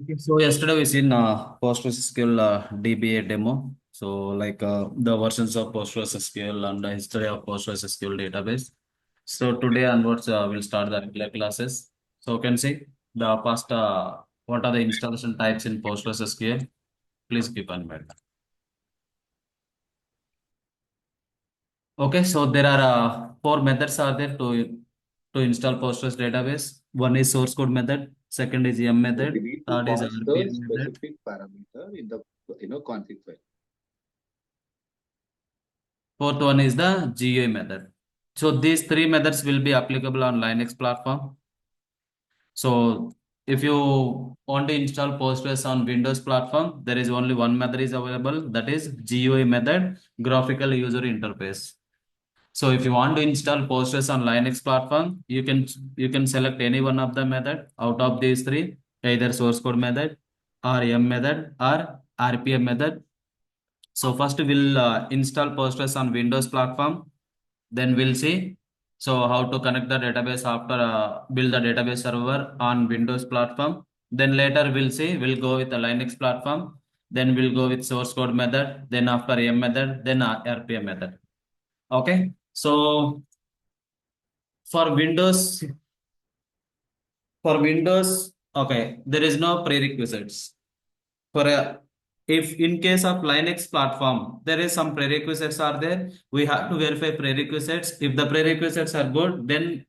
Okay, so yesterday we seen PostgreSQL DBA demo. So the versions of PostgreSQL and the history of PostgreSQL database. So today onwards we'll start the regular classes. So you can see the past what are the installation types in PostgreSQL. Please keep on mind. Okay, so there are four methods are there to install Postgres database. One is source code method. Second is M So we method. need to Third is pass the RPM method. specific parameter in the config file. Fourth one is the GUI method. So these three methods will be applicable on Linux platform. So if you want to install Postgres on Windows platform, there is only one method is available. That is GUI method, graphical user interface. So if you want to install Postgres on Linux platform, you can select any one of the method out of these three, either source code method or M method or RPM method. So first we'll install Postgres on Windows platform. Then we'll see so how to connect the database after build the database server on Windows platform. Then later we'll go with the Linux platform. Then we'll go with source code method. Then after M method, then RPM method. Okay. So for Windows, okay, there is no prerequisites. For a if in case of Linux platform, there is some prerequisites are there. We have to verify prerequisites. If the prerequisites are good, then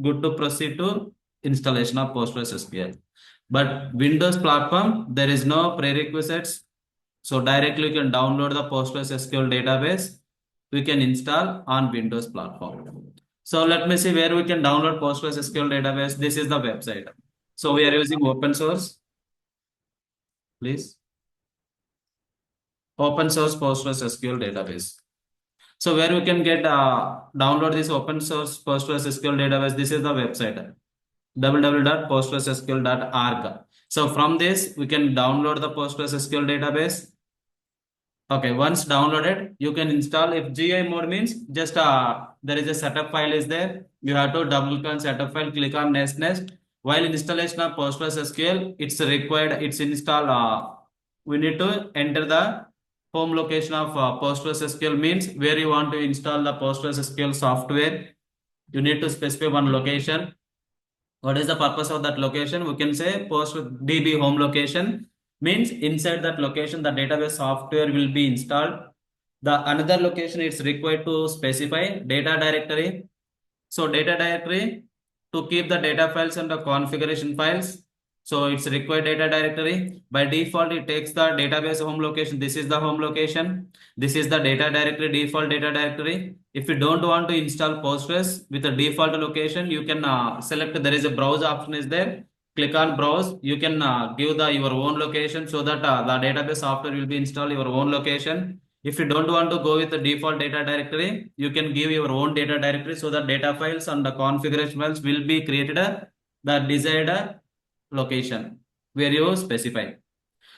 good to proceed to installation of PostgreSQL. But Windows platform, there is no prerequisites. So directly you can download the PostgreSQL database. We can install on Windows platform. So let me see where we can download PostgreSQL database. This is the website. So we are using open source, please. Open source PostgreSQL database. So where we can get download this open source PostgreSQL database. This is the website www.postgresql.org. So from this we can download the PostgreSQL database. Okay, once downloaded, you can install. If GI mode means just there is a setup file is there. You have to double click on setup file, click on next. While installation of PostgreSQL, it's required. It's install. We need to enter the home location of PostgreSQL means where you want to install the PostgreSQL software. You need to specify one location. What is the purpose of that location? We can say post DB home location means inside that location the database software will be installed. The another location it's required to specify data directory. So data directory to keep the data files and the configuration files. So it's required data directory. By default, it takes the database home location. This is the home location. This is the data directory, default data directory. If you don't want to install Postgres with the default location, you can select there is a browse option is there. Click on browse. You can give the your own location so that the database software will be installed your own location. If you don't want to go with the default data directory, you can give your own data directory so that data files and the configuration files will be created at the desired location where you specify.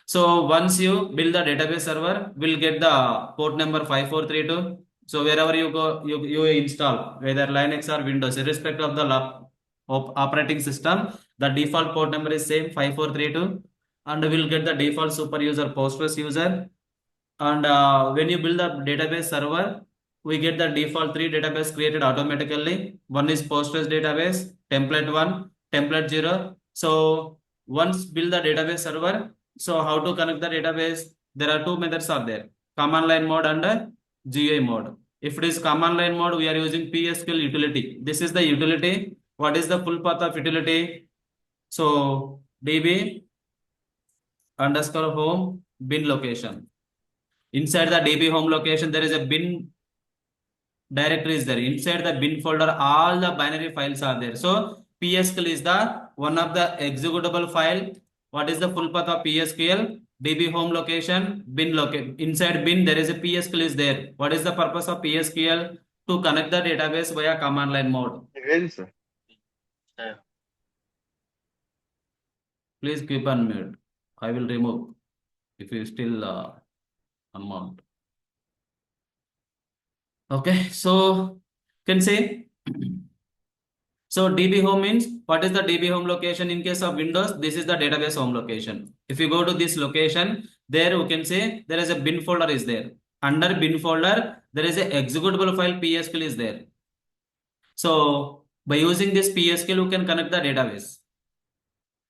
So once you build the database server, we'll get the port number 5432. So wherever you go, you install whether Linux or Windows, irrespective of the operating system, the default port number is same 5432, and we'll get the default super user Postgres user. And when you build the database server, we get the default three database created automatically. One is Postgres database, template one, template zero. So once build the database server, so how to connect the database? There are two methods are there: command line mode and GUI mode. If it is command line mode, we are using PSQL utility. This is the utility. What is the full path of utility? So DB underscore home bin location. Inside the DB home location, there is a bin directory is there. Inside the bin folder, all the binary files are there. So PSQL is the one of the executable file. What is the full path of PSQL? DB home location, bin location. Inside bin, there is a PSQL is there. What is the purpose of PSQL? To connect the database via command line mode. Again, sir. Yeah. Please keep on mute. I will remove if you still unmount. Okay, so can say So DB home means what is the DB home location in case of Windows? This is the database home location. If you go to this location, there you can say there is a bin folder is there. Under bin folder, there is a executable file PSQL is there. So by using this PSQL, you can connect the database.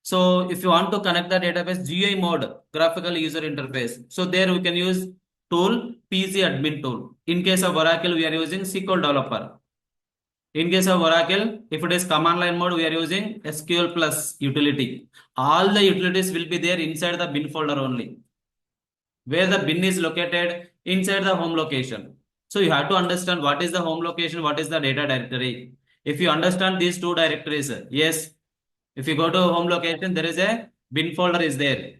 So if you want to connect the database GUI mode, graphical user interface. So there we can use tool PC admin tool. In case of Oracle, we are using SQL developer. In case of Oracle, if it is command line mode, we are using SQL plus utility. All the utilities will be there inside the bin folder only. Where the bin is located inside the home location. So you have to understand what is the home location, what is the data directory. If you understand these two directories, yes, if you go to home location, there is a bin folder is there.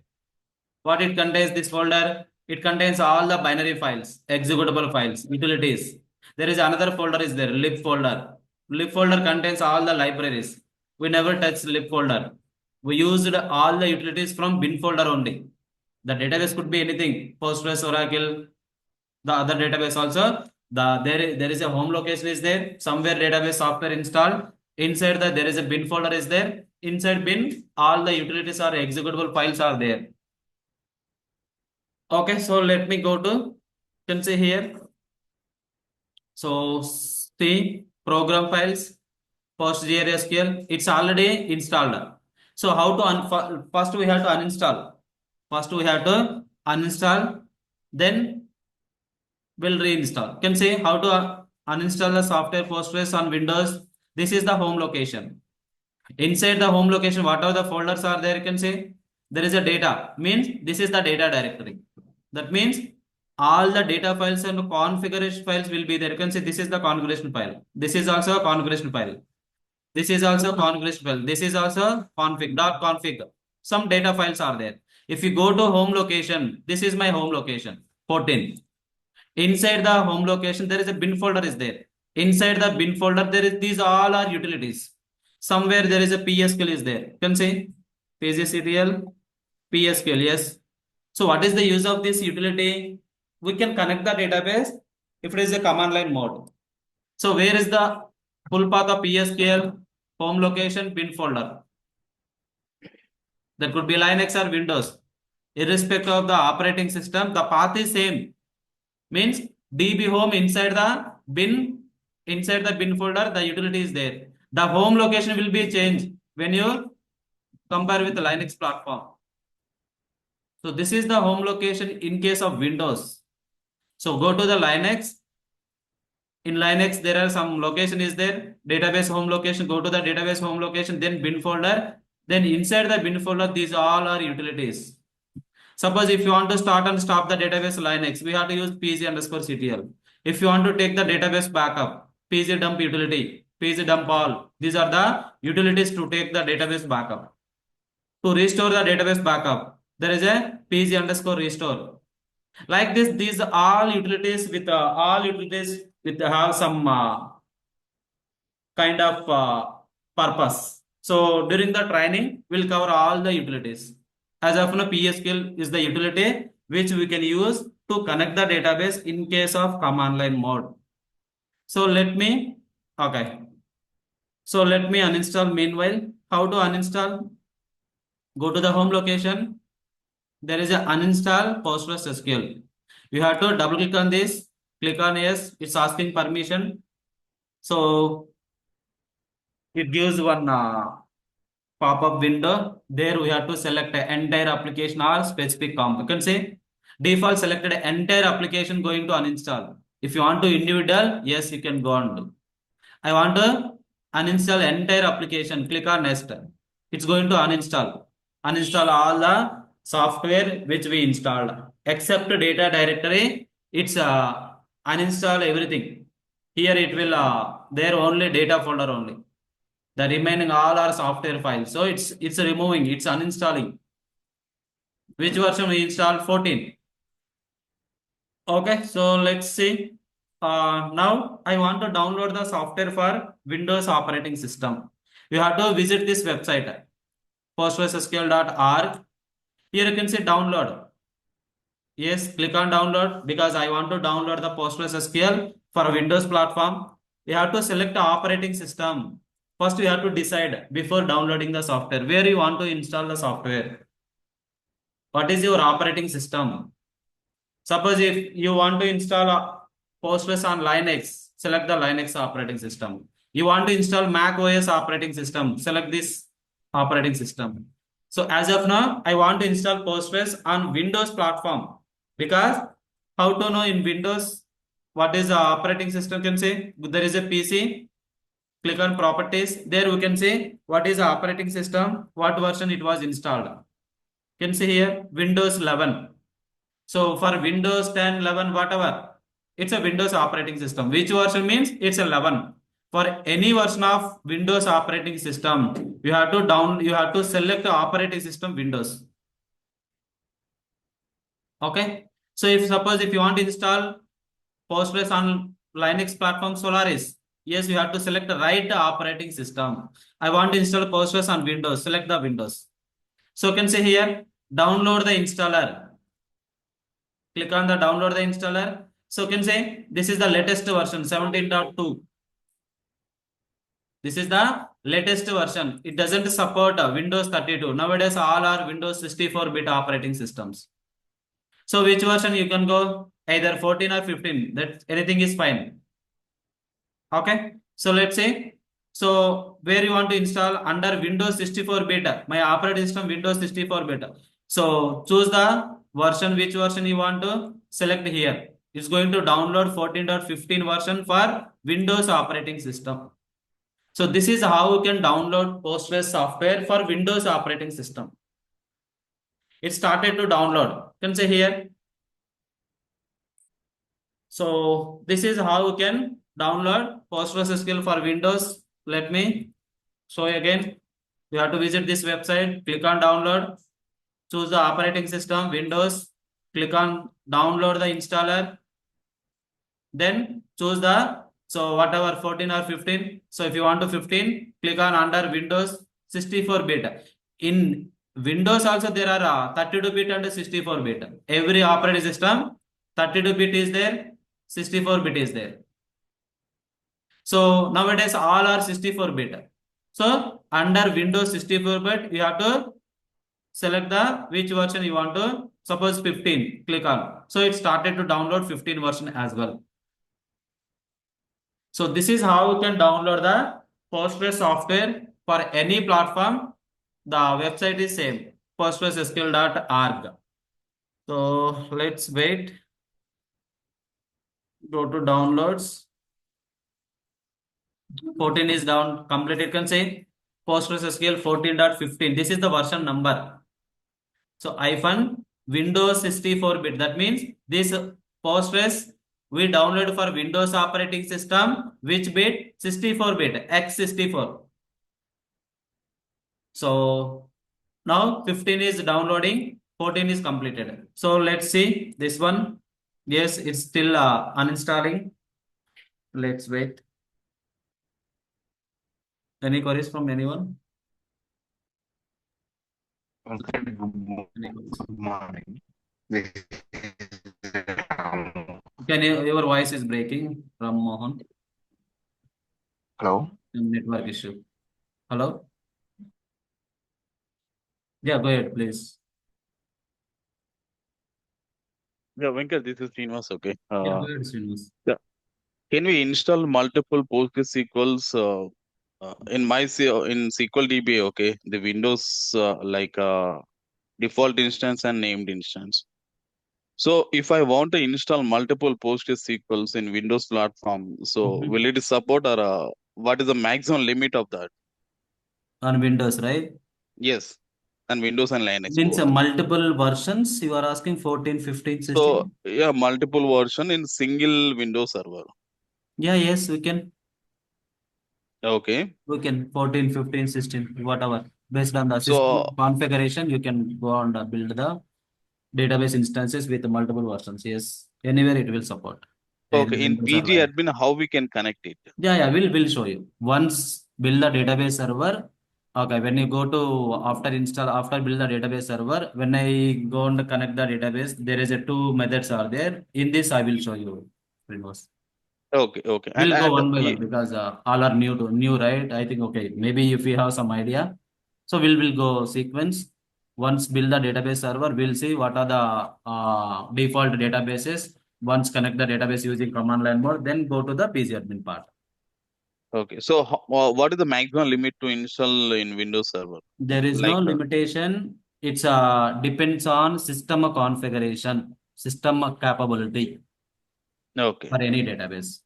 What it contains this folder? It contains all the binary files, executable files, utilities. There is another folder is there, lib folder. Lib folder contains all the libraries. We never touch lib folder. We used all the utilities from bin folder only. The database could be anything, Postgres, Oracle, the other database also. There is a home location is there. Somewhere database software installed. Inside there is a bin folder is there. Inside bin, all the utilities are executable files are there. Okay, so let me go to, you can see here. So see program files, PostgreSQL, it's already installed. So how to first we have to uninstall. First we have to uninstall, then we'll reinstall. You can say how to uninstall the software Postgres on Windows. This is the home location. Inside the home location, whatever the folders are there, you can say there is a data, means this is the data directory. That means all the data files and configuration files will be there. You can say this is the configuration file. This is also a configuration file. This is also configuration file. This is also config. Some data files are there. If you go to home location, this is my home location, 14. Inside the home location, there is a bin folder is there. Inside the bin folder, there is these all are utilities. Somewhere there is a PSQL is there. You can say PostgreSQL, PSQL, yes. So what is the use of this utility? We can connect the database if it is a command line mode. So where is the full path of PSQL? Home location, bin folder. That could be Linux or Windows. Irrespective of the operating system, the path is same. Means DB home inside the bin folder, the utility is there. The home location will be changed when you compare with the Linux platform. So this is the home location in case of Windows. So go to the Linux. In Linux, there are some location is there. Database home location. Go to the database home location, then bin folder. Then inside the bin folder, these all are utilities. Suppose if you want to start and stop the database Linux, we have to use pg_ctl. If you want to take the database backup, pgdump utility, pgdump all. These are the utilities to take the database backup. To restore the database backup, there is a pg_restore. Like this, these all utilities with have some kind of purpose. So during the training, we'll cover all the utilities. As of now, PSQL is the utility which we can use to connect the database in case of command line mode. So let me uninstall meanwhile. How to uninstall? Go to the home location. There is a uninstall PostgreSQL. You have to double click on this. Click on yes. It's asking permission. So it gives one pop-up window. There we have to select the entire application or specific comp. You can say default selected entire application going to uninstall. If you want to individual, yes, you can go on do. I want to uninstall entire application. Click on next. It's going to uninstall. Uninstall all the software which we installed except data directory. It's uninstall everything. Here it will there only data folder only. The remaining all are software files. So it's removing, it's uninstalling. Which version we installed? 14. Okay, so let's see. Now I want to download the software for Windows operating system. You have to visit this website, postgresql.org. Here you can see download. Yes, click on download because I want to download the PostgreSQL for Windows platform. You have to select the operating system. First, you have to decide before downloading the software where you want to install the software. What is your operating system? Suppose if you want to install a Postgres on Linux, select the Linux operating system. You want to install Mac OS operating system, select this operating system. So as of now, I want to install Postgres on Windows platform because how to know in Windows what is the operating system can say? There is a PC, click on properties. There we can say what is the operating system, what version it was installed. You can see here Windows 11. So for Windows 10, 11, whatever, it's a Windows operating system. Which version means it's 11. For any version of Windows operating system, you have to select the operating system Windows. Okay. So if suppose if you want to install Postgres on Linux platform Solaris, yes, you have to select the right operating system. I want to install Postgres on Windows, select the Windows. So you can say here, download the installer. Click on the download the installer. So you can say this is the latest version 17.2. This is the latest version. It doesn't support Windows 32. Nowadays all are Windows 64-bit operating systems. So which version you can go? Either 14 or 15. That anything is fine. Okay. So let's say so where you want to install under Windows 64 beta. My operating system Windows 64 beta. So choose the version, which version you want to select here. It's going to download 14.15 version for Windows operating system. So this is how you can download Postgres software for Windows operating system. It started to download. You can say here. So this is how you can download PostgreSQL for Windows. Let me show you again. You have to visit this website, click on download, choose the operating system, Windows, click on download the installer, then choose the, so whatever 14 or 15. So if you want to 15, click on under Windows 64-bit. In Windows also there are 32-bit and 64-bit. Every operating system, 32-bit is there, 64-bit is there. So nowadays all are 64-bit. So under Windows 64-bit, you have to select the which version you want to. Suppose 15, click on. So it started to download 15 version as well. So this is how you can download the Postgres software for any platform. The website is same, postgresql.org. So let's wait. Go to downloads. 14 is down completed. You can say PostgreSQL 14.15. This is the version number. So hyphen Windows 64-bit. That means this Postgres we download for Windows operating system. Which bit? 64-bit. X64. So now 15 is downloading. 14 is completed. So let's see this one. Yes, it's still uninstalling. Let's wait. Any queries from anyone? Good Any queries? morning. This is Ram. Can your voice is breaking from Mohan? Hello. Network issue. Hello? Yeah, go ahead, please. Yeah, Venkat, this is Srinivas. Okay. Yeah, go ahead, Srinivas. Yeah. Can we install multiple PostgreSQLs in SQL DB? Okay, the Windows default instance and named instance. So if I want to install multiple PostgreSQLs in Windows platform, so will it support or what is the maximum limit of that? On Windows, right? Yes, and Windows and Linux Means both. multiple versions. You are asking 14, 15, So 16. yeah, multiple version in single Windows server. Yeah, yes, we can. Okay. We can 14, 15, 16, whatever. Based on the system So configuration, you can go and build the database instances with multiple versions. Yes, anywhere it will support. Either okay, in Windows or PG Linux. admin, how we can connect it? Yeah, we'll show you. Once build the database server. Okay, when you go to after build the database server, when I go and connect the database, there is a two methods are there. In this, I will show you, Windows. Okay, okay. We'll go And one by one because all are new, right? I think okay. Maybe if we have some idea, so we'll go sequence. Once build the database server, we'll see what are the default databases. Once connect the database using command line mode, then go to the PC admin part. okay. So what is the maximum limit to install in Windows Server? There is no Like, limitation. It's depends on system configuration, system capability okay, for any database.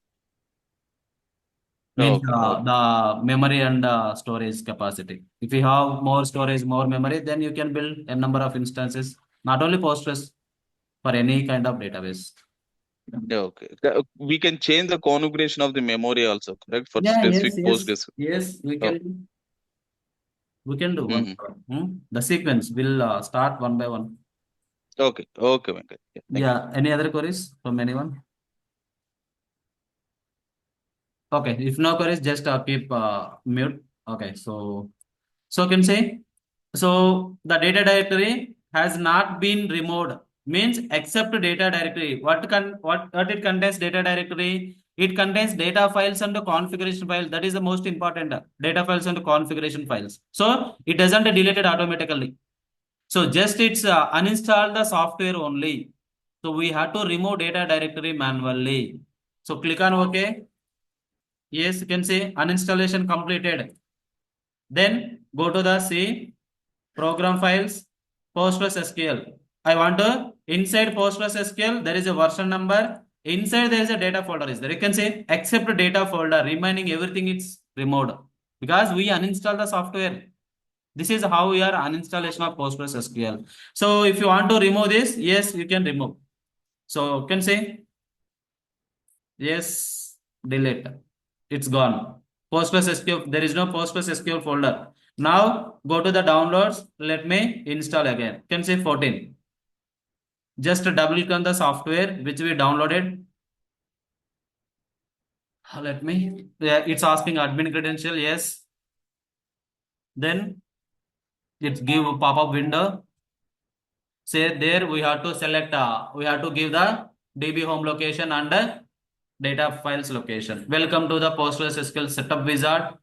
Means okay, okay, the memory and storage capacity. If you have more storage, more memory, then you can build a number of instances, not only Postgres, for any kind of database. okay. We can change the configuration of the memory also, correct? For Yeah, specific yes. Postgres. Yes, Oh, we can do one. mhm. The sequence will start one by one. Okay, okay, Venkat. Yeah, thank you. Yeah. Any other queries from anyone? Okay. If no queries, just keep mute. Okay. So can say. So the data directory has not been removed. Means except data directory. What it contains data directory? It contains data files and configuration files. That is the most important. Data files and configuration files. So it doesn't delete it automatically. So just it's uninstall the software only. So we have to remove data directory manually. So click on OK. Yes, you can say uninstallation completed. Then go to the C program files, PostgreSQL. I want to inside PostgreSQL, there is a version number. Inside there is a data folder is there. You can say except data folder, remaining everything is removed because we uninstall the software. This is how we are uninstallation of PostgreSQL. So if you want to remove this, yes, you can remove. So you can say yes, delete. It's gone. PostgreSQL, there is no PostgreSQL folder. Now go to the downloads. Let me install again. You can say 14. Just double click on the software which we downloaded. Let me. Yeah, it's asking admin credential. Yes. Then it's give a pop-up window. Say there we have to select. We have to give the DB home location and data files location. Welcome to the PostgreSQL setup wizard.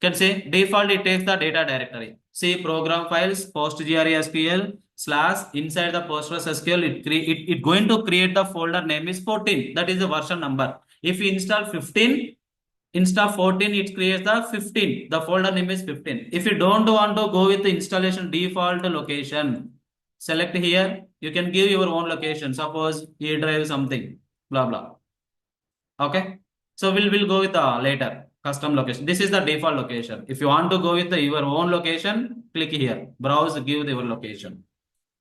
Can say default it takes the data directory. See program files PostgreSQL slash inside the PostgreSQL it going to create the folder name is 14. That is the version number. If you install 15, install 14 it creates the 15. The folder name is 15. If you don't want to go with the installation default location, select here. You can give your own location. Suppose E drive something. Blah blah. Okay. So we'll go with the later custom location. This is the default location. If you want to go with your own location, click here. Browse, give your location.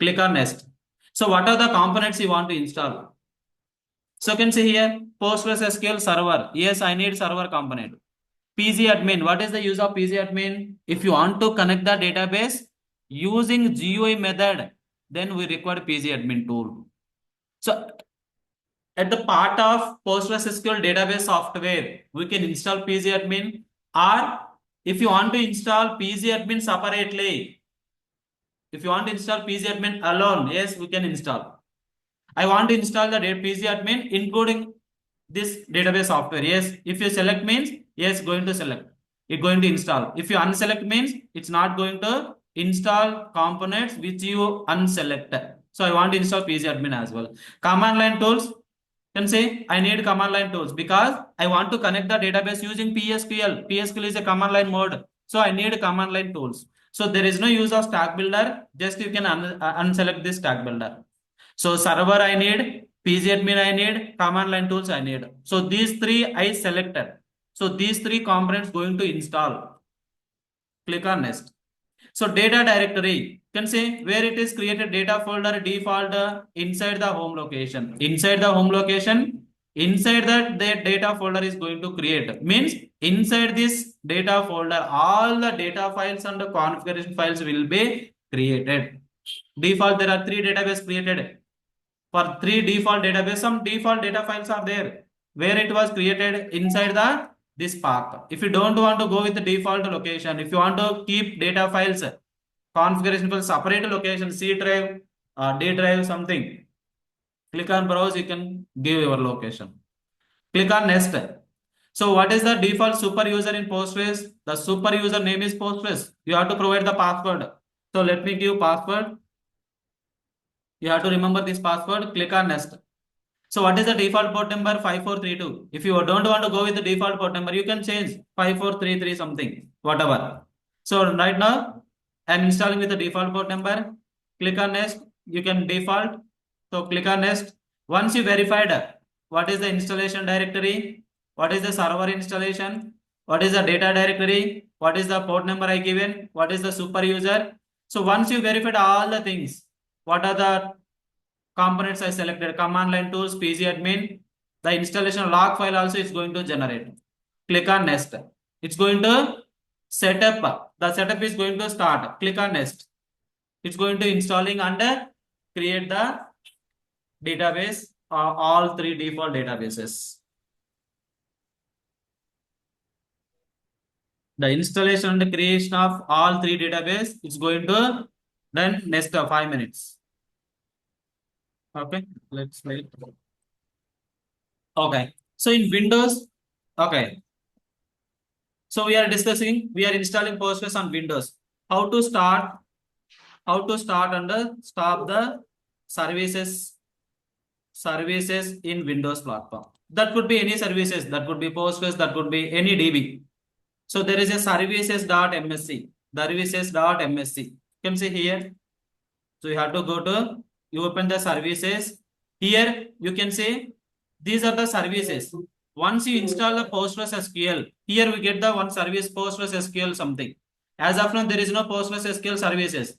Click on next. So what are the components you want to install? So you can see here PostgreSQL server. Yes, I need server component. PG admin. What is the use of PG admin? If you want to connect the database using GUI method, then we require PG admin tool. So at the part of PostgreSQL database software, we can install pgadmin, or if you want to install pgadmin separately, if you want to install pgadmin alone, yes, we can install. I want to install the pgadmin including this database software. Yes, if you select means yes, going to select. It going to install. If you unselect means it's not going to install components which you unselect. So I want to install pgadmin as well. Command line tools can say I need command line tools because I want to connect the database using PSQL. PSQL is a command line mode. So I need command line tools. So there is no use of stack builder. Just you can unselect this stack builder. So server I need, pgadmin I need, command line tools I need. So these three I selected. So these three components going to install. Click on next. So data directory can say where it is created data folder default inside the home location. Inside the home location, inside that the data folder is going to create. Means inside this data folder, all the data files and the configuration files will be created. Default, there are three database created. For three default database, some default data files are there where it was created inside the this path. If you don't want to go with the default location, if you want to keep data files, configuration for separate location, C drive, D drive, something, click on browse, you can give your location. Click on next. So what is the default super user in Postgres? The super user name is Postgres. You have to provide the password. So let me give password. You have to remember this password. Click on next. So what is the default port number? 5432. If you don't want to go with the default port number, you can change 5433 something, whatever. So right now, I'm installing with the default port number. Click on next. You can default. So click on next. Once you verified what is the installation directory, what is the server installation, what is the data directory, what is the port number I given, what is the super user. So once you verified all the things, what are the components I selected, command line tools, pgadmin, the installation log file also is going to generate. Click on next. It's going to set up. The setup is going to start. Click on next. It's going to installing and create the database, all three default databases. The installation and creation of all three database is going to done next 5 minutes. Okay, let's wait. Okay, so in Windows, okay. So we are discussing, we are installing Postgres on Windows. How to start and stop the services in Windows platform. That could be any services, that could be Postgres, that could be any DB. So there is a services.msc, services.msc. You can see here. So you have to go to, you open the services. Here you can see these are the services. Once you install the PostgreSQL, here we get the one service PostgreSQL something. As of now, there is no PostgreSQL services.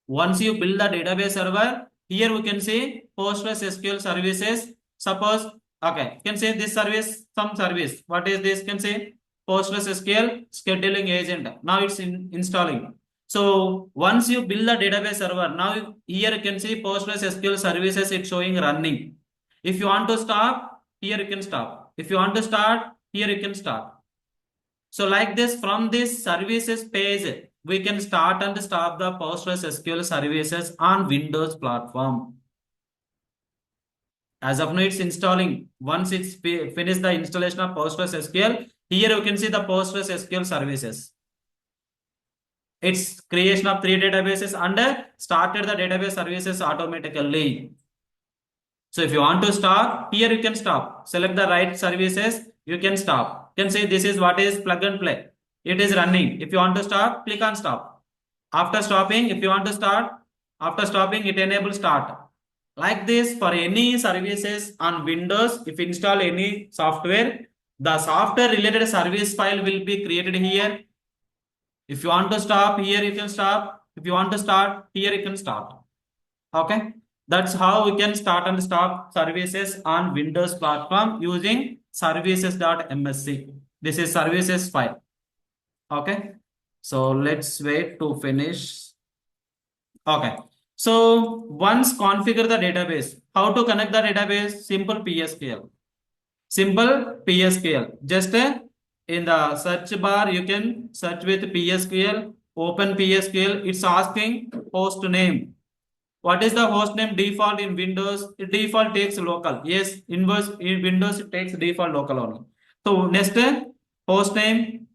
Once you build the database server, here we can see PostgreSQL services. Suppose, okay, you can say this service, some service. What is this? You can say PostgreSQL scheduling agent. Now it's installing. So once you build the database server, now here you can see PostgreSQL services, it's showing running. If you want to stop, here you can stop. If you want to start, here you can start. So like this, from this services page, we can start and stop the PostgreSQL services on Windows platform. As of now, it's installing. Once it's finished the installation of PostgreSQL, here you can see the PostgreSQL services. It's creation of three databases and started the database services automatically. So if you want to stop, here you can stop. Select the right services, you can stop. You can say this is what is plug and play. It is running. If you want to stop, click on stop. After stopping, if you want to start, after stopping, it enables start. Like this, for any services on Windows, if you install any software, the software related service file will be created here. If you want to stop, here you can stop. If you want to start, here you can start. Okay, that's how we can start and stop services on Windows platform using services.msc. This is services file. Okay, so let's wait to finish. Okay, so once configure the database, how to connect the database? Simple PSQL. Simple PSQL. Just in the search bar, you can search with PSQL, open PSQL. It's asking host name. What is the host name default in Windows? It default takes local. Yes, in Windows it takes default local only. So next host name,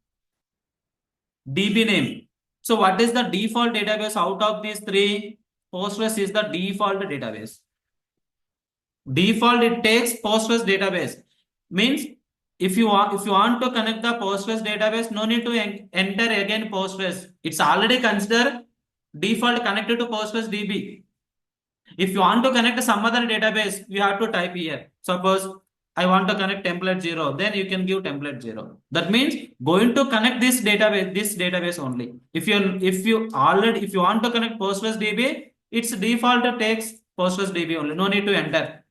DB name. So what is the default database out of these three? Postgres is the default database. Default it takes Postgres database. Means if you want to connect the Postgres database, no need to enter again Postgres. It's already considered default connected to Postgres DB. If you want to connect some other database, you have to type here. Suppose I want to connect template 0, then you can give template 0. That means going to connect this database only. If you want to connect Postgres DB, its default takes Postgres DB only. No need to enter.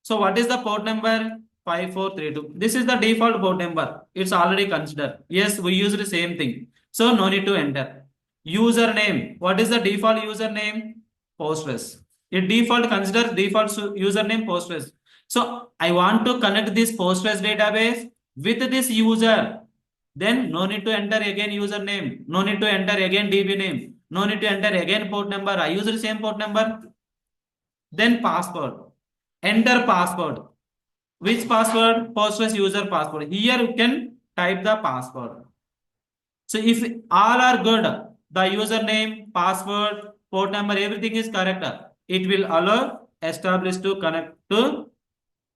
So what is the port number? 5432. This is the default port number. It's already considered. Yes, we use the same thing. So no need to enter. Username. What is the default username? Postgres. It default consider default username Postgres. So I want to connect this Postgres database with this user. Then no need to enter again username. No need to enter again DB name. No need to enter again port number. I use the same port number. Then password. Enter password. Which password? Postgres user password. Here you can type the password. So if all are good, the username, password, port number, everything is correct, it will allow establish to connect to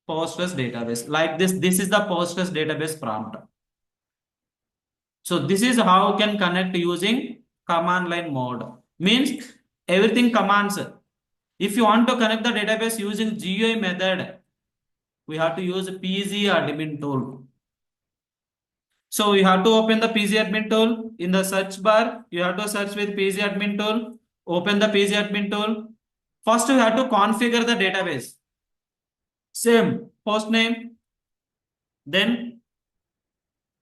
Postgres database. Like this is the Postgres database prompt. So this is how you can connect using command line mode. Means everything commands. If you want to connect the database using GUI method, we have to use PG admin tool. So you have to open the PG admin tool. In the search bar, you have to search with PG admin tool. Open the PG admin tool. First, you have to configure the database. Same host name, then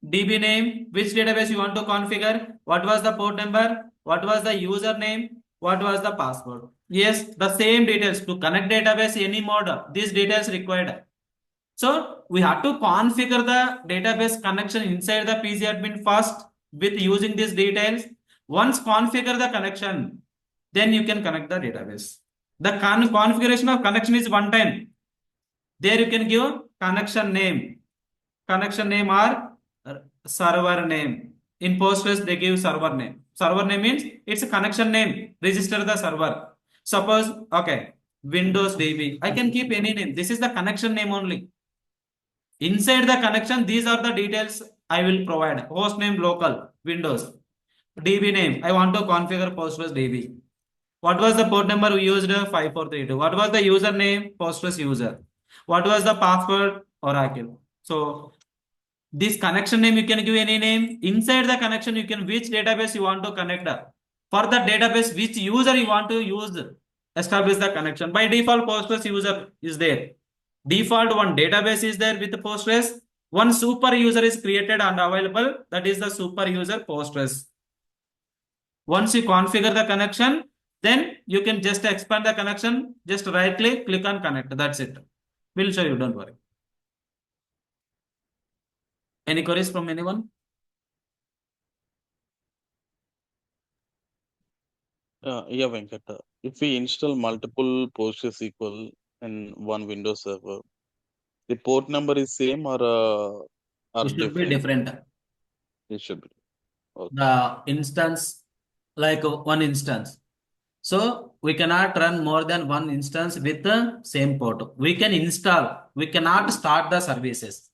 DB name, which database you want to configure, what was the port number, what was the username, what was the password. Yes, the same details to connect database any mode, these details required. So we have to configure the database connection inside the PG admin first with using these details. Once configure the connection, then you can connect the database. The configuration of connection is one time. There you can give connection name or server name. In Postgres, they give server name. Server name means it's a connection name. Register the server. Suppose, okay, Windows DB. I can keep any name. This is the connection name only. Inside the connection, these are the details I will provide. Host name local, Windows. DB name, I want to configure Postgres DB. What was the port number we used? 5432. What was the username? Postgres user. What was the password? Oracle. So this connection name you can give any name. Inside the connection you can which database you want to connect. For the database which user you want to use, establish the connection. By default Postgres user is there. Default one database is there with Postgres. One super user is created and available. That is the super user Postgres. Once you configure the connection, then you can just expand the connection. Just right click on connect. That's it. We'll show you. Don't worry. Any queries from anyone? Yeah, Venkat. If we install multiple PostgreSQL in one Windows server, the port number is same or It should be different? different. It should be. Okay. The instance, like one instance. So we cannot run more than one instance with the same port. We can install. We cannot start the services.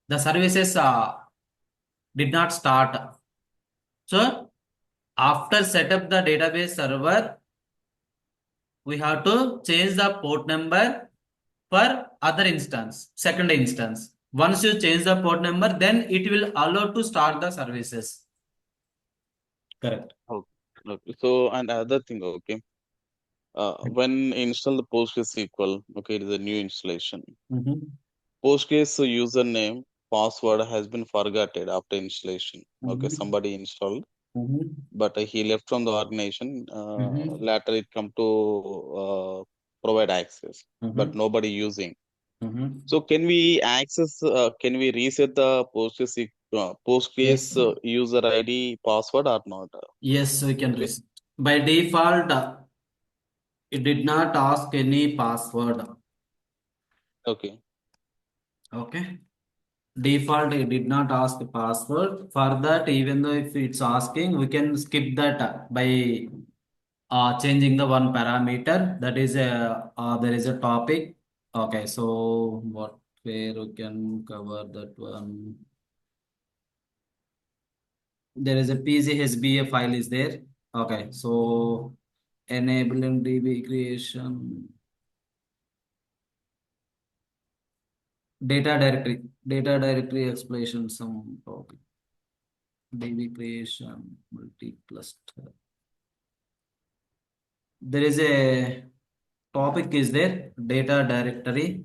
The services did not start. So after set up the database server, we have to change the port number for other instance, second instance. Once you change the port number, then it will allow to start the services. Correct. Okay. So, and other thing, okay. When install the PostgreSQL, okay, it is a new installation. Postgres username, password has been forgotten after installation. Okay, somebody installed, but he left from the organization. Later it come to provide access, but nobody using. So can we access? Can we reset the Postgres Yes. user ID password or not? Yes, we can reset. By default, it did not ask any password. Okay. Okay. Default, it did not ask the password. For that, even though if it's asking, we can skip that by changing the one parameter. That is a there is a topic. Okay, so what where we can cover that one? There is a PGSBA file is there. Okay, so enabling DB creation. Data directory explanation, some topic. DB creation, multi-cluster. There is a topic is there, data directory.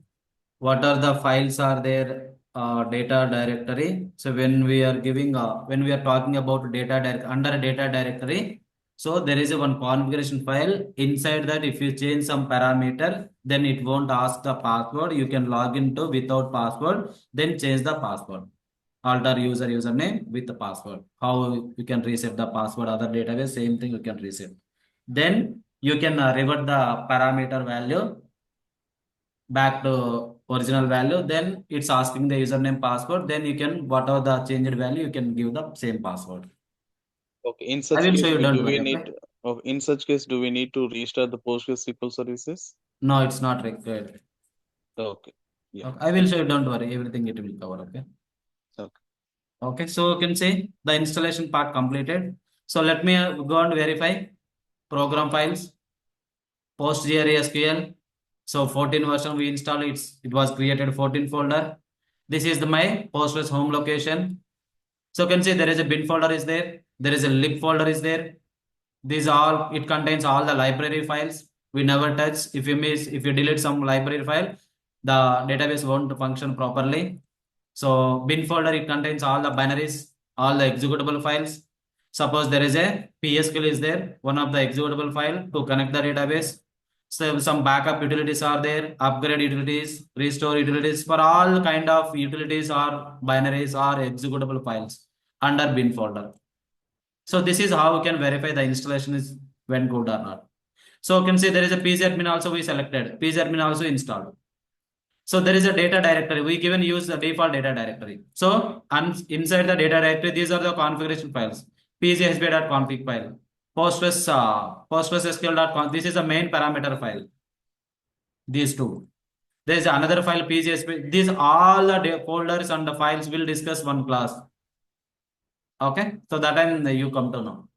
What are the files are there? Data directory. So when we are giving, when we are talking about under data directory, so there is a one configuration file. Inside that, if you change some parameter, then it won't ask the password. You can log into without password, then change the password. Alter username with the password. How you can reset the password, other database, same thing you can reset. Then you can revert the parameter value. back to original value, then it's asking the username password, then you can whatever the changed value you can give the same password. Okay. In I such will case, show you, don't do we worry. need? Okay? In such case, do we need to restart the PostgreSQL services? No, it's not required. Okay. Yeah. Okay. I will show you, don't worry, everything it will cover. Okay. Okay. Okay, so you can say the installation part completed. So let me go and verify program files, PostgreSQL. So 14 version we installed, it was created 14 folder. This is my Postgres home location. So you can see there is a bin folder is there is a lib folder is there. These all, it contains all the library files we never touch. If you delete some library file, the database won't function properly. So bin folder, it contains all the binaries, all the executable files. Suppose there is a PSQL is there, one of the executable file to connect the database. So some backup utilities are there, upgrade utilities, restore utilities, for all kind of utilities or binaries or executable files under bin folder. So this is how we can verify the installation is went good or not. So you can see there is a pgadmin also we selected, pgadmin also installed. So there is a data directory. We given use the default data directory. So inside the data directory, these are the configuration files. pghp.config file, postgresql.conf. This is the main parameter file. These two. There is another file pghp. These all the folders and the files will discuss one class. Okay, so that time you come to know.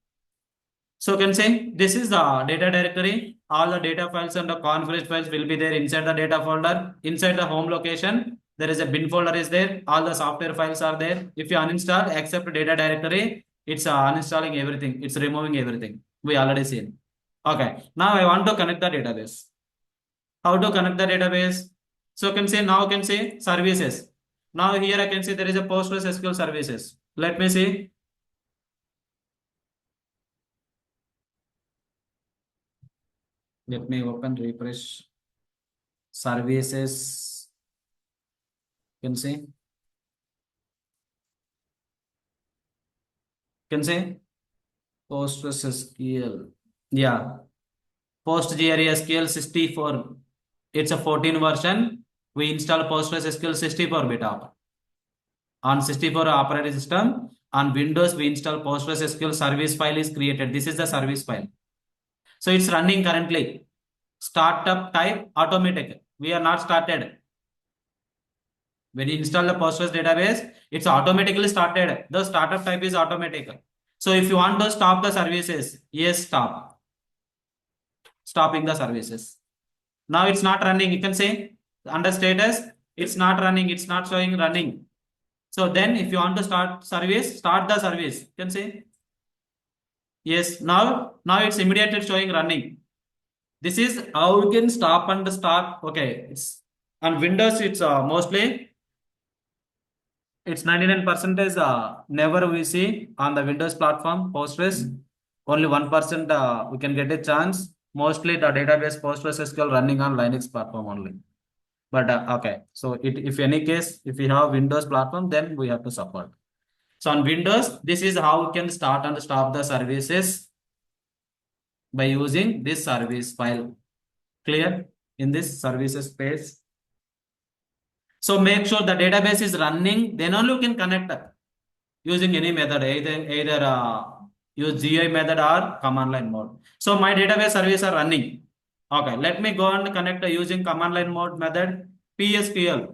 So you can say this is the data directory. All the data files and the configuration files will be there inside the data folder. Inside the home location, there is a bin folder is there. All the software files are there. If you uninstall, except data directory, it's uninstalling everything. It's removing everything. We already seen. Okay. Now I want to connect the database. How to connect the database? So you can say now you can say services. Now here I can see there is a PostgreSQL services. Let me see. Let me open refresh services. Can say PostgreSQL. Yeah, PostgreSQL 64. It's a 14 version. We install PostgreSQL 64 beta on 64 operating system. On Windows, we install PostgreSQL service file is created. This is the service file. So it's running currently. Startup type automatic. We are not started. When you install the Postgres database, it's automatically started. The startup type is automatic. So if you want to stop the services, yes, stop. Stopping the services. Now it's not running. You can say under status, it's not running. It's not showing running. So then if you want to start service, start the service. You can say yes. Now it's immediately showing running. This is how you can stop and start. Okay, it's on Windows. It's mostly it's 99% never we see on the Windows platform Postgres. Only 1% we can get a chance. Mostly the database PostgreSQL running on Linux platform only. But okay, so if any case, if we have Windows platform, then we have to support. So on Windows, this is how we can start and stop the services by using this service file. Clear in this services page. So make sure the database is running, then only you can connect using any method, either use GUI method or command line mode. So my database services are running. Okay, let me go and connect using command line mode method PSQL.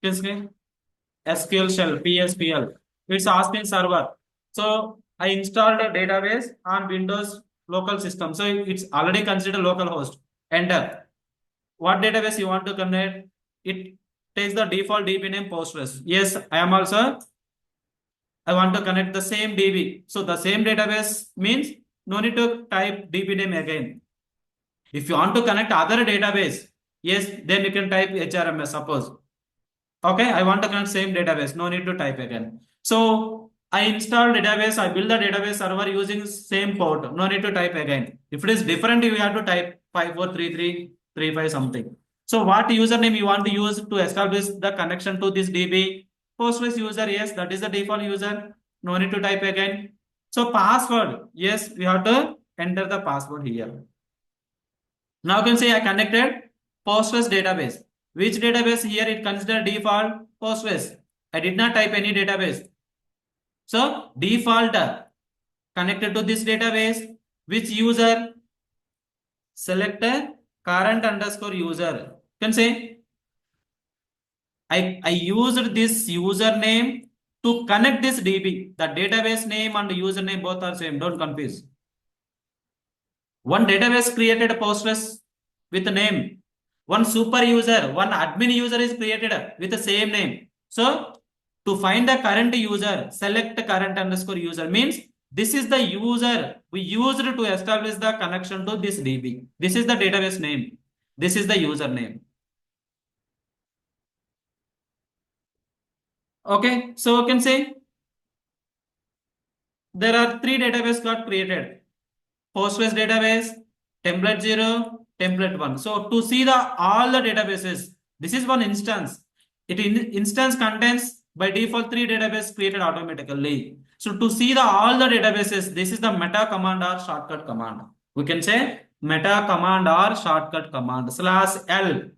SQL shell, PSQL. It's asking server. So I installed a database on Windows local system. So it's already considered local host. Enter. What database you want to connect? It takes the default DB name Postgres. Yes, I am also. I want to connect the same DB. So the same database means no need to type DB name again. If you want to connect other database, yes, then you can type HRMS, suppose. Okay, I want to connect same database. No need to type again. So I installed database. I build the database server using same port. No need to type again. If it is different, you have to type 543335 something. So what username you want to use to establish the connection to this DB? Postgres user, yes, that is the default user. No need to type again. So password, yes, we have to enter the password here. Now you can say I connected Postgres database. Which database here it considered default? Postgres. I did not type any database. So default connected to this database. Which user? Select current underscore user. You can say I used this username to connect this DB. The database name and username both are same. Don't confuse. One database created Postgres with a name. One super user, one admin user is created with the same name. So to find the current user, select current underscore user means this is the user we used to establish the connection to this DB. This is the database name. This is the username. Okay, so you can say there are three databases got created. Postgres database, template 0, template 1. So to see the all the databases, this is one instance. Instance contains by default 3 databases created automatically. So to see the all the databases, this is the meta command or shortcut command. We can say meta command or shortcut command /L.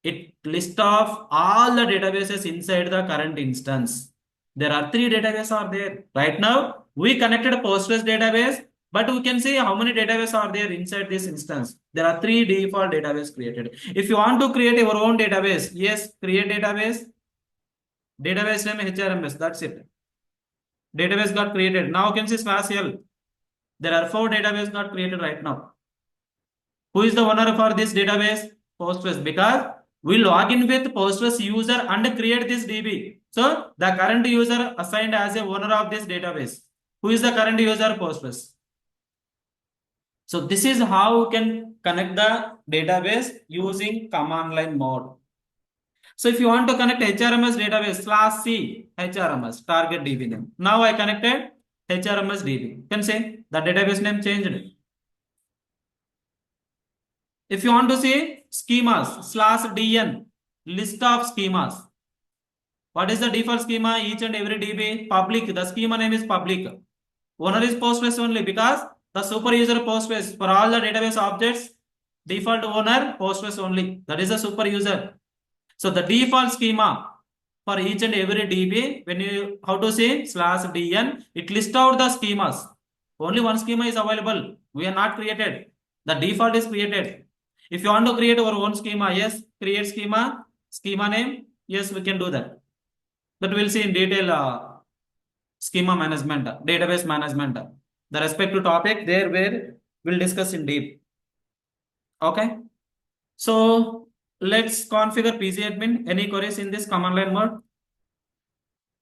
It lists off all the databases inside the current instance. There are 3 databases are there. Right now, we connected a Postgres database, but we can see how many databases are there inside this instance. There are 3 default databases created. If you want to create your own database, yes, create database. Database name HRMS, that's it. Database got created. Now you can see /L. There are 4 databases got created right now. Who is the owner for this database? Postgres, because we log in with Postgres user and create this DB. So the current user assigned as a owner of this database. Who is the current user? Postgres. So this is how you can connect the database using command line mode. So if you want to connect HRMS database /C HRMS target DB name. Now I connected HRMS DB. You can say the database name changed. If you want to see schemas /DN list of schemas. What is the default schema? Each and every DB public. The schema name is public. Owner is Postgres only because the super user Postgres for all the database objects. Default owner Postgres only. That is the super user. So the default schema for each and every DB, when you how to say /DN, it lists out the schemas. Only one schema is available. We are not created. The default is created. If you want to create our own schema, yes, create schema name, yes, we can do that. But we'll see in detail schema management, database management, the respective topic there where we'll discuss in deep. Okay. So let's configure PC admin. Any queries in this command line mode?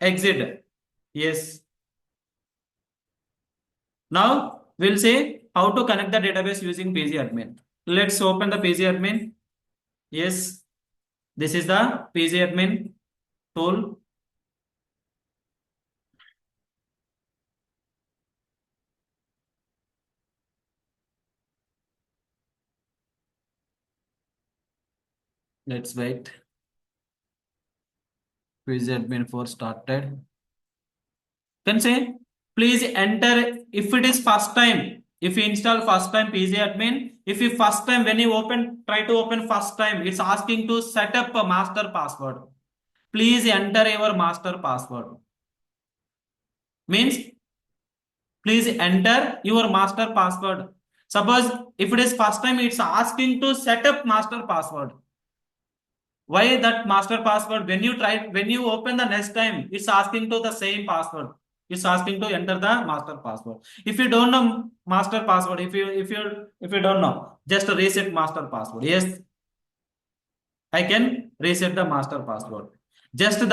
Exit. Yes. Now we'll see how to connect the database using PC admin. Let's open the PC admin. Yes. This is the PC admin tool. Let's wait. PC admin 4 started. Can say, please enter if it is first time. If you install first time PC admin, if you first time when you try to open first time, it's asking to set up a master password. Please enter your master password. Means please enter your master password. Suppose if it is first time, it's asking to set up master password. Why that master password? When you open the next time, it's asking to the same password. It's asking to enter the master password. If you don't know master password, if you don't know, just reset master password. Yes, I can reset the master password. Just to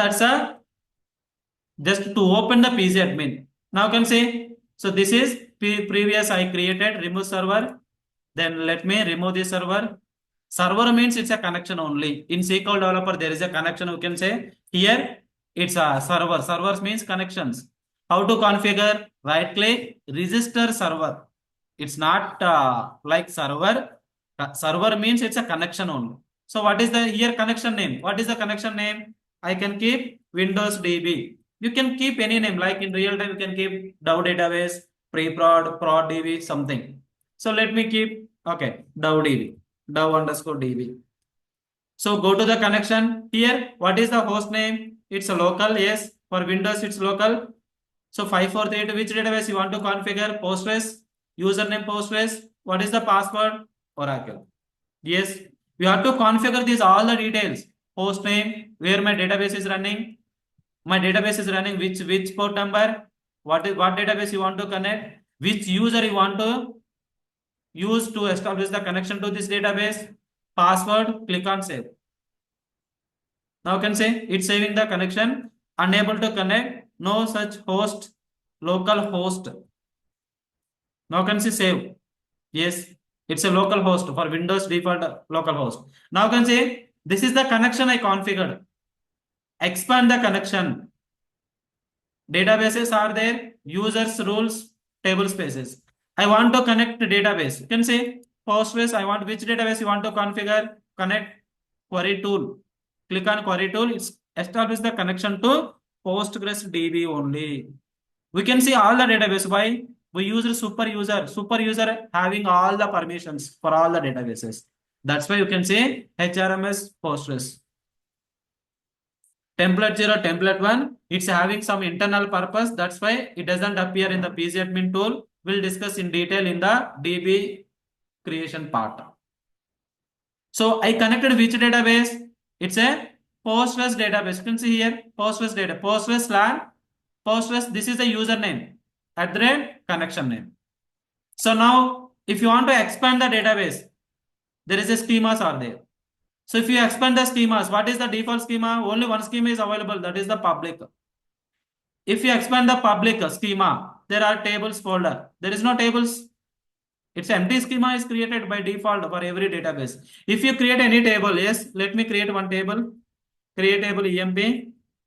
open the PC admin. Now you can say, so this is previous I created remove server. Then let me remove the server. Server means it's a connection only. In SQL developer, there is a connection. You can say here it's a server. Servers means connections. How to configure? Right click, register server. It's not like server. Server means it's a connection only. So what is the here connection name? What is the connection name? I can keep Windows DB. You can keep any name, like in real time, you can keep DAO database, pre-prod, prod DB, something. So let me keep, okay, DAO DB, DAO underscore DB. So go to the connection here. What is the host name? It's a local. Yes. For Windows, it's local. So 548, which database you want to configure? Postgres. Username Postgres. What is the password? Oracle. Yes. You have to configure these all the details. Host name, where my database is running. My database is running which port number? What database you want to connect? Which user you want to use to establish the connection to this database? Password. Click on save. Now you can say it's saving the connection. Unable to connect. No such host. Local host. Now you can see save. Yes, it's a local host for Windows default local host. Now you can say this is the connection I configured. Expand the connection. Databases are there. Users, rules, table spaces. I want to connect the database. You can say Postgres. I want which database you want to configure. Connect query tool. Click on query tool. It's establish the connection to PostgresDB only. We can see all the database. Why? We use super user. Super user having all the permissions for all the databases. That's why you can say HRMS Postgres. Template 0, template 1, it's having some internal purpose. That's why it doesn't appear in the PGAdmin tool. We'll discuss in detail in the DB creation part. So I connected which database? It's a Postgres database. You can see here Postgres data. Postgres LAN. Postgres, this is the username at the rate connection name. So now if you want to expand the database, there is a schemas are there. So if you expand the schemas, what is the default schema? Only one schema is available, that is the public. If you expand the public schema, there are tables folder. There is no tables. It's empty schema is created by default for every database. If you create any table, yes, let me create one table. Create table emp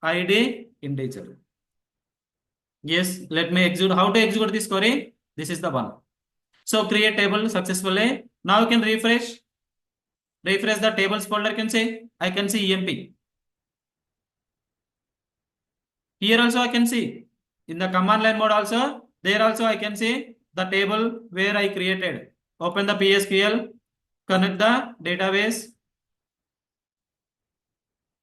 id integer. Yes, let me execute. How to execute this query? This is the one. So create table successfully. Now you can refresh. Refresh the tables folder. Can say I can see emp. Here also I can see in the command line mode also. There also I can see the table where I created. Open the PSQL. Connect the database.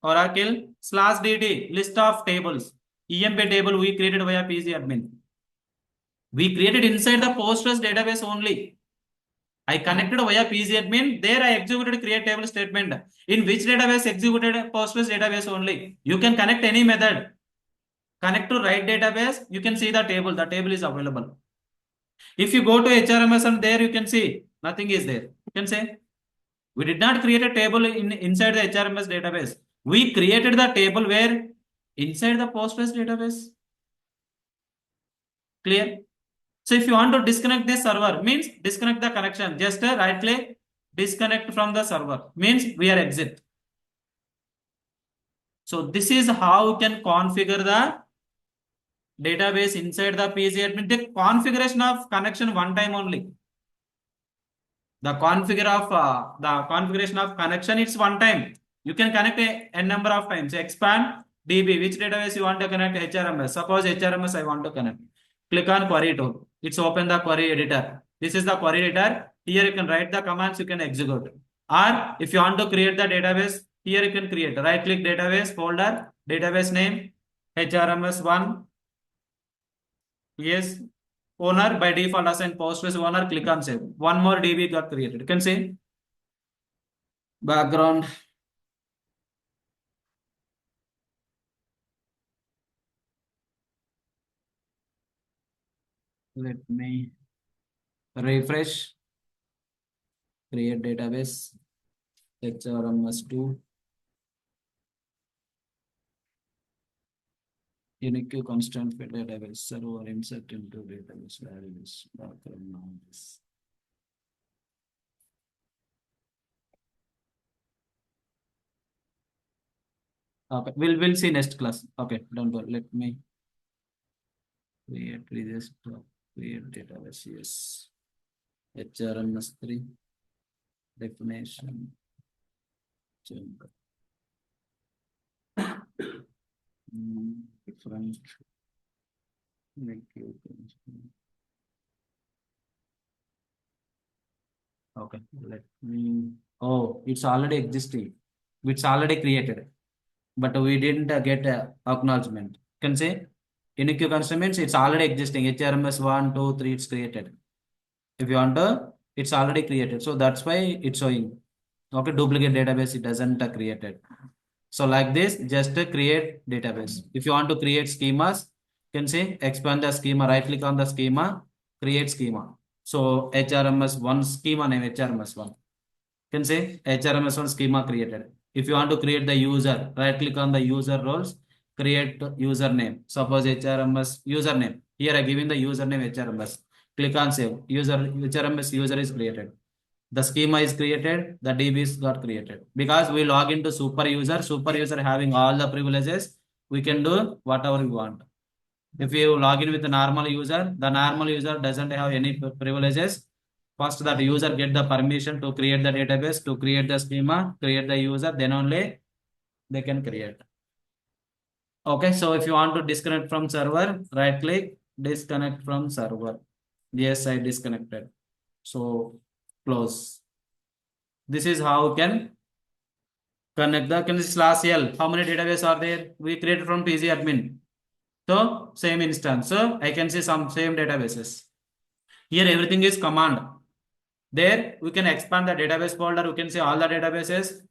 Oracle /dd list of tables. emp table we created via PGAdmin. We created inside the Postgres database only. I connected via PGAdmin. There I executed create table statement. In which database executed Postgres database only. You can connect any method. Connect to right database. You can see the table. The table is available. If you go to HRMS and there you can see nothing is there. You can say we did not create a table inside the HRMS database. We created the table where inside the Postgres database. Clear? So if you want to disconnect this server, means disconnect the connection. Just right click, disconnect from the server. Means we are exit. So this is how you can configure the database inside the PGAdmin. The configuration of connection one time only. The configuration of connection, it's one time. You can connect a number of times. Expand DB. Which database you want to connect? HRMS. Suppose HRMS I want to connect. Click on query tool. It's open the query editor. This is the query editor. Here you can write the commands, you can execute. Or if you want to create the database, here you can create. Right click database folder, database name, HRMS1. Yes. Owner by default assign Postgres owner. Click on save. One more DB got created. You can see background. Let me refresh. Create database. HRMS2. Unique constant for database server insert into database values. Background now this. Okay, we'll see next class. Okay, don't go. Let me create register, create database. Yes, HRMS3 definition. Different. Okay, let me. Oh, it's already existing. It's already created, but we didn't get acknowledgement. You can say unique constraint means it's already existing. HRMS 1, 2, 3, it's created. If you want to, it's already created. So that's why it's showing. Okay, duplicate database, it doesn't create it. So like this, just create database. If you want to create schemas, you can say expand the schema, right click on the schema, create schema. So HRMS1 schema name HRMS1. You can say HRMS1 schema created. If you want to create the user, right click on the user roles, create username. Suppose HRMS username. Here I giving the username HRMS. Click on save. HRMS user is created. The schema is created, the DBs got created. Because we log into super user having all the privileges, we can do whatever we want. If you log in with a normal user, the normal user doesn't have any privileges. First, that user get the permission to create the database, to create the schema, create the user, then only they can create. Okay, so if you want to disconnect from server, right click, disconnect from server. Yes, I disconnected. So close. This is how you can connect the /L. How many database are there? We created from PG admin. So same instance. So I can see some same databases. Here everything is command. There we can expand the database folder. We can see all the databases.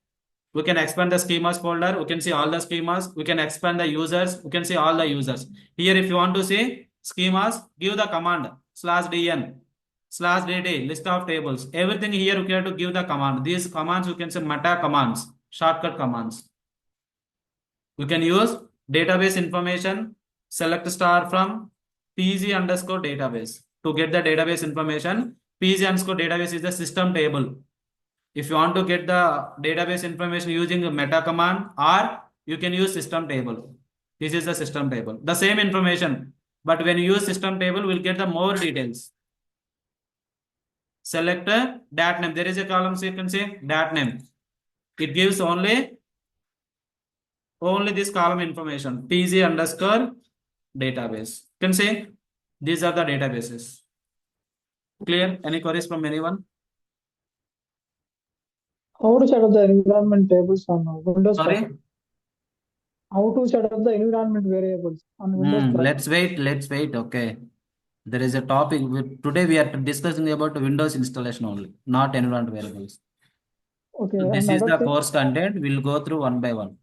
We can expand the schemas folder. We can see all the schemas. We can expand the users. We can see all the users. Here if you want to see schemas, give the command /dn/dt list of tables. Everything here you have to give the command. These commands you can say meta commands, shortcut commands. You can use database information, select star from PG underscore database to get the database information. PG underscore database is the system table. If you want to get the database information using a meta command, or you can use system table. This is the system table. The same information, but when you use system table, we'll get the more details. Select a dat name. There is a column, so you can say dat name. It gives only this column information, PG underscore database. You can say these are the databases. Clear? Any queries from anyone? How to set up the environment tables on Windows? Sorry? How to set up the environment variables on Windows? Let's wait. Okay. There is a topic. Today we are discussing about Windows installation only, not environment variables. Okay. So this is the course content. We'll go through one by one.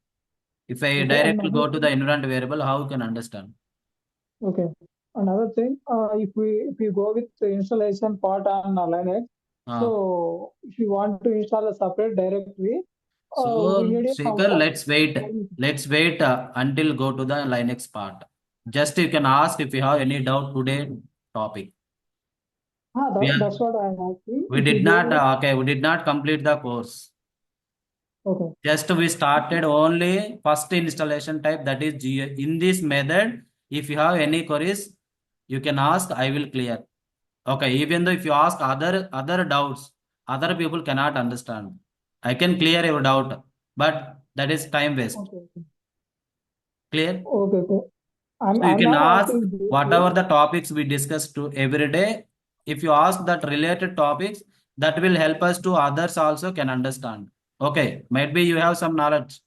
If I directly go to the environment variable, how you can understand? Okay. Another thing, if we go with the installation part on Linux, so if you want to install a separate directory, so we need Srikhar, let's wait. Let's wait until go to the Linux part. Just you can ask if you have any doubt today topic. That's what I'm asking. We did not we did not complete the course. Okay. Just we started only first installation type, that is GA. In this method, if you have any queries, you can ask, I will clear. Okay, even though if you ask other doubts, other people cannot understand. I can clear your doubt, but that is time waste. Okay. Clear? Okay. So you can ask whatever the topics we discuss to every day. If you ask that related topics, that will help us to others also can understand. Okay, might be you have some knowledge.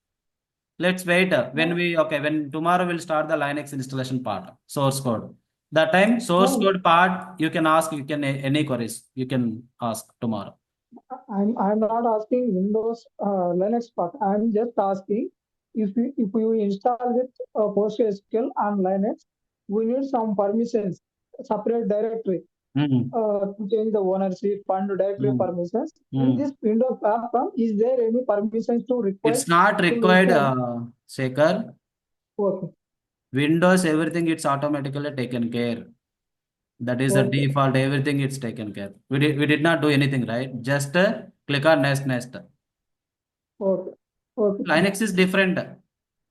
Let's wait when tomorrow we'll start the Linux installation part, source code. That time source code part you can ask, you can any queries you can ask tomorrow. I'm not asking Windows Linux part. I'm just asking if you install with PostgreSQL on Linux, we need some permissions, separate directory to change the ownership and directory permissions. In this Windows platform, is there any permissions to require? It's not required, Shekhar. Okay. Windows, everything it's automatically taken care. That is the default, everything it's taken care. We did not do anything, right? Just click on next. Okay. Linux is different.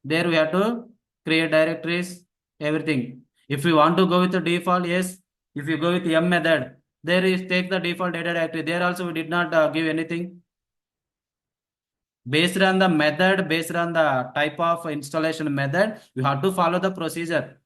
There we have to create directories, everything. If we want to go with the default, yes. If you go with the M method, there is take the default data directory. There also we did not give anything. Based on the method, based on the type of installation method, you have to follow the procedure.